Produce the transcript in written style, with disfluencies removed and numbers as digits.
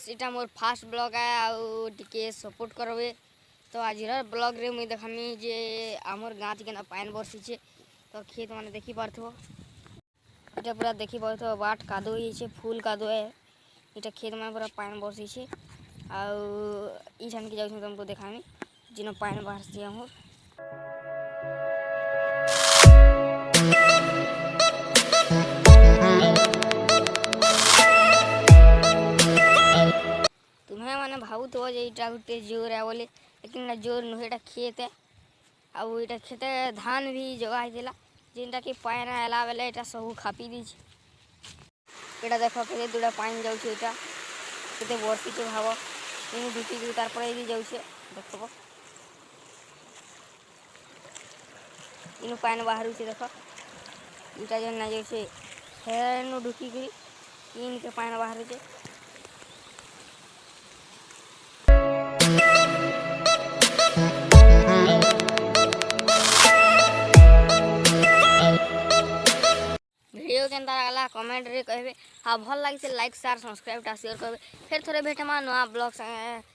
इटा मोर fast blog है आउ टिके सपोर्ट करबे। तो आज ब्लॉग रे मुई देखामी जे आमर गाँ के पान बरसीचे तो खेत मैंने देखी पार्थो इटा पूरा देखी पार्थो बाट कादो ही फुल कादो है इटा खेत में पूरा पान बरसीचे आउ ई छान के जाऊँ तुमको देखामी जिन पान बाहर आमर तुम्हें मैंने भावुत हो इटा गोटे जोर है बोले लेकिन जोर नुहे इटा खेत है आउ इटा खेत धान भी जगा होता जिनटा कि पान आला बेले इटा सब खापी दीची इटा देख के दूटा पान जाऊे इटा के बर्षी भाव इन ढुकी तार जाऊे देख इन पान बाहर देख इटा जो ना जाऊे हेन ढुकी इनके पान बाहर वीडियो के लगला कमेंट रे कहबे हाँ भल लगे लाइक शेयर सब्सक्राइब शेयर करबे फिर थोड़े भेटमा नया ब्लॉग संगे।